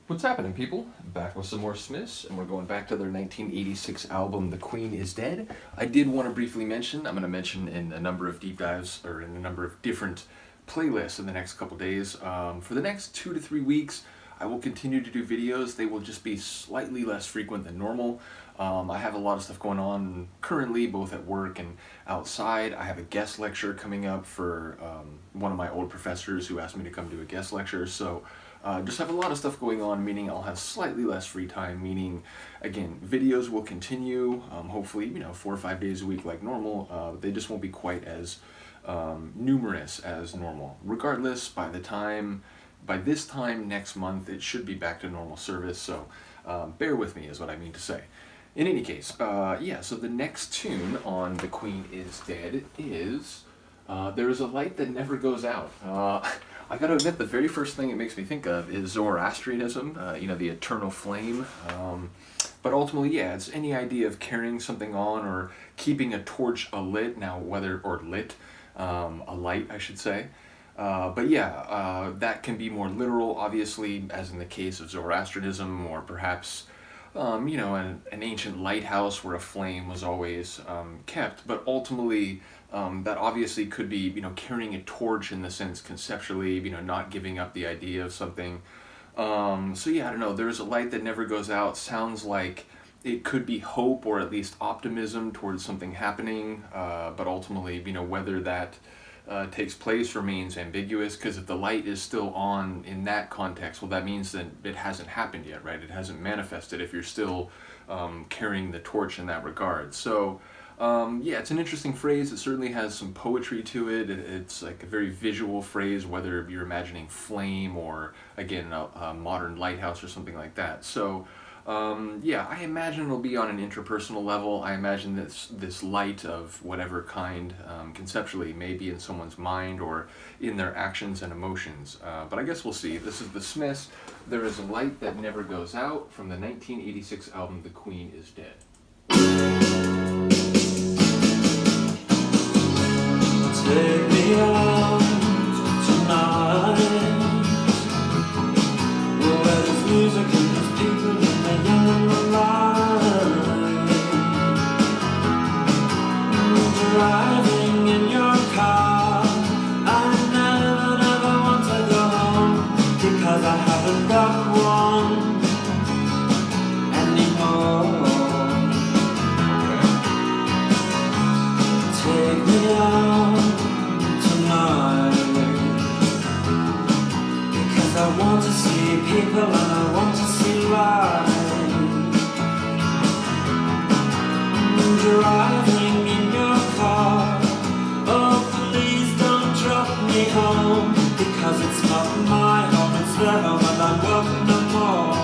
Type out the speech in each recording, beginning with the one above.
What's happening, people? Back with some more Smiths, and we're going back to their 1986 album, The Queen is Dead. I did want to briefly mention, I'm going to mention in a number of deep dives, or in a number of different playlists in the next couple days. For the next 2 to 3 weeks, I will continue to do videos. They will just be slightly less frequent than normal. I have a lot of stuff going on currently, both at work and outside. I have a guest lecture coming up for one of my old professors who asked me to come do a guest lecture, so just have a lot of stuff going on, meaning I'll have slightly less free time, meaning, again, videos will continue, hopefully, 4 or 5 days a week like normal. They just won't be quite as numerous as normal. Regardless, by this time next month, it should be back to normal service, so bear with me is what I mean to say. In any case, so the next tune on The Queen is Dead is There Is a Light That Never Goes Out. I gotta admit, the very first thing it makes me think of is Zoroastrianism, the eternal flame. But ultimately, it's any idea of carrying something on or keeping a torch alight, a light, I should say. That can be more literal, obviously, as in the case of Zoroastrianism, or perhaps, an ancient lighthouse where a flame was always kept. But ultimately, that obviously could be, carrying a torch in the sense conceptually, not giving up the idea of something. I don't know, There's a Light That Never Goes Out sounds like it could be hope or at least optimism towards something happening, but ultimately, whether that takes place remains ambiguous, because if the light is still on in that context, well, that means that it hasn't happened yet, right? It hasn't manifested if you're still carrying the torch in that regard. So, it's an interesting phrase. It certainly has some poetry to it. It's like a very visual phrase, whether you're imagining flame or, again, a modern lighthouse or something like that. So, I imagine it'll be on an interpersonal level. I imagine this light of whatever kind, conceptually, may be in someone's mind or in their actions and emotions. But I guess we'll see. This is the Smiths. There Is a Light That Never Goes Out from the 1986 album The Queen is Dead. Take me out tonight, where there's music and there's people and they're young and alive. Driving in your car, I never want to go home, because I haven't got one anymore. Take me out tonight, because I want to see people and I want to see life. Driving in your car, oh please don't drop me home, because it's not my home, it's their home, and I'm welcome no more.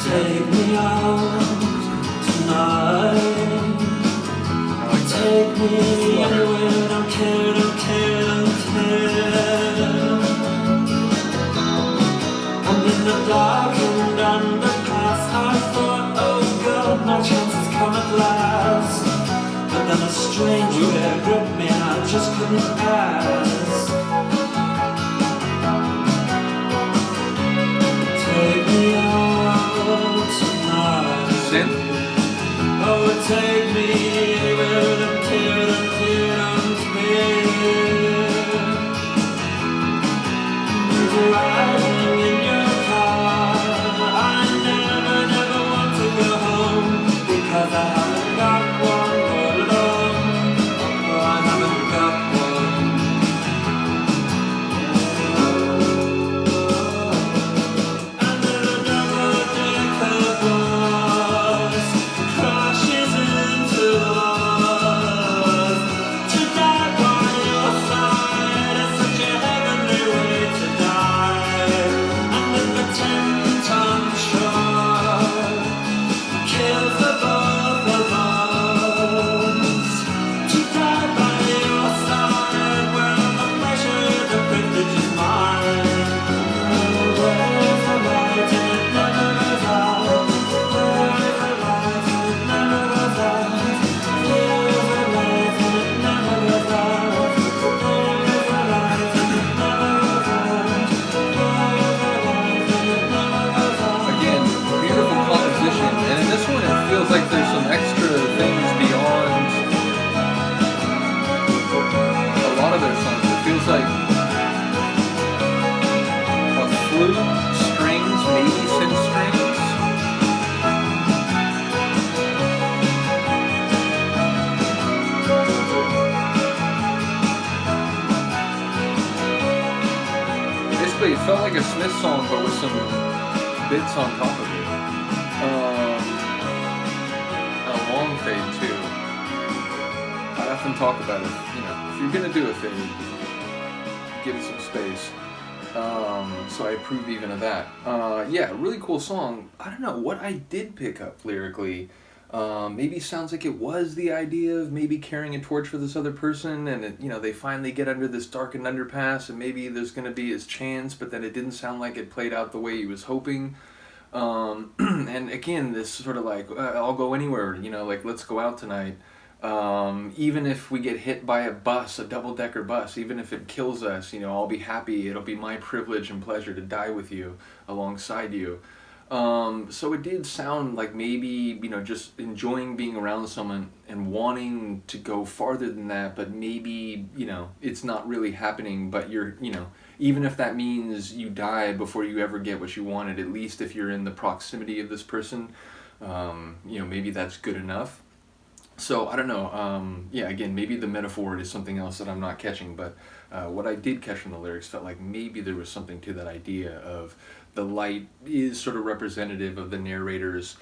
Take me out tonight. Take me anywhere, don't care, don't care, don't care. I'm in the dark and underpass. I thought, oh God, my chance has come at last. But then a strange fear gripped me and I just couldn't pass. Take me out tonight. Oh, take me anywhere, don't care, don't care, don't care. Driving in your car, I never want to go home, because I haven't got one all alone. Oh, I haven't got one. And then another deck of bus crashes into us. sonically, it felt like a Smith song, but with some bits on top of it. A long fade too. I often talk about it. If you're gonna do a fade, give it some space. So I approve even of that. Yeah, really cool song. I don't know what I did pick up lyrically. Maybe sounds like it was the idea of maybe carrying a torch for this other person, and they finally get under this darkened underpass, and maybe there's gonna be his chance, but then it didn't sound like it played out the way he was hoping. And again, this sort of like I'll go anywhere, like let's go out tonight. Even if we get hit by a bus, a double-decker bus, even if it kills us, I'll be happy. It'll be my privilege and pleasure to die with you, alongside you. So it did sound like maybe, just enjoying being around someone and wanting to go farther than that, but maybe, it's not really happening, but you're, even if that means you die before you ever get what you wanted, at least if you're in the proximity of this person, maybe that's good enough. So I don't know, yeah, again, maybe the metaphor is something else that I'm not catching, but what I did catch from the lyrics felt like maybe there was something to that idea of the light is sort of representative of the narrator's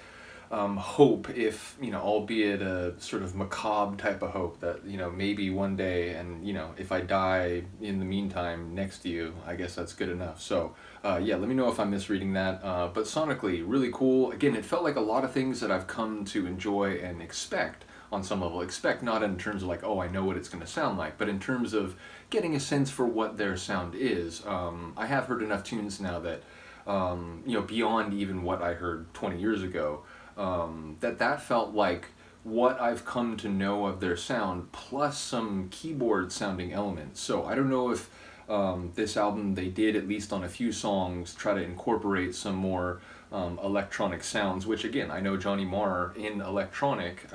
hope, if, albeit a sort of macabre type of hope that, maybe one day, and, if I die in the meantime next to you, I guess that's good enough. So, yeah, let me know if I'm misreading that. But sonically, really cool. Again, it felt like a lot of things that I've come to enjoy and expect on some level. Expect not in terms of like, oh, I know what it's going to sound like, but in terms of getting a sense for what their sound is. I have heard enough tunes now that, beyond even what I heard 20 years ago, that felt like what I've come to know of their sound, plus some keyboard sounding elements. So I don't know if this album, they did, at least on a few songs, try to incorporate some more electronic sounds, which again, I know Johnny Marr in electronic,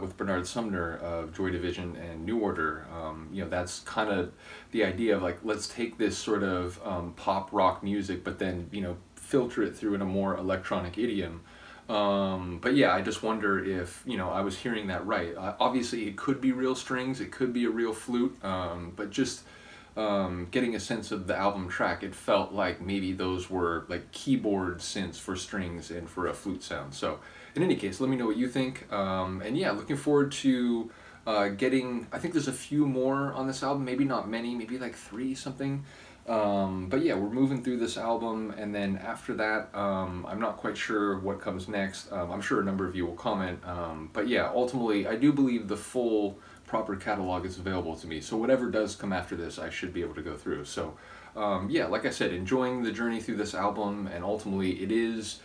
with Bernard Sumner of Joy Division and New Order, that's kind of the idea of like, let's take this sort of pop rock music, but then, filter it through in a more electronic idiom. But yeah, I just wonder if, I was hearing that right. Obviously, it could be real strings, it could be a real flute, but just getting a sense of the album track, it felt like maybe those were like keyboard synths for strings and for a flute sound. So in any case, let me know what you think. And yeah, looking forward to getting, I think there's a few more on this album, maybe not many, maybe like 3 something. But yeah, we're moving through this album, and then after that, I'm not quite sure what comes next. I'm sure a number of you will comment. But yeah, ultimately, I do believe the full proper catalog is available to me. So whatever does come after this, I should be able to go through. So yeah, like I said, enjoying the journey through this album, and ultimately it is,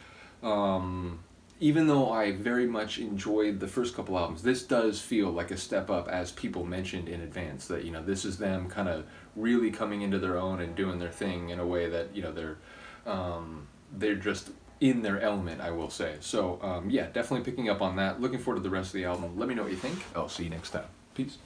even though I very much enjoyed the first couple albums, this does feel like a step up, as people mentioned in advance, that, this is them kind of really coming into their own and doing their thing in a way that, they're just in their element, I will say. So yeah, definitely picking up on that. Looking forward to the rest of the album. Let me know what you think. I'll see you next time. Peace.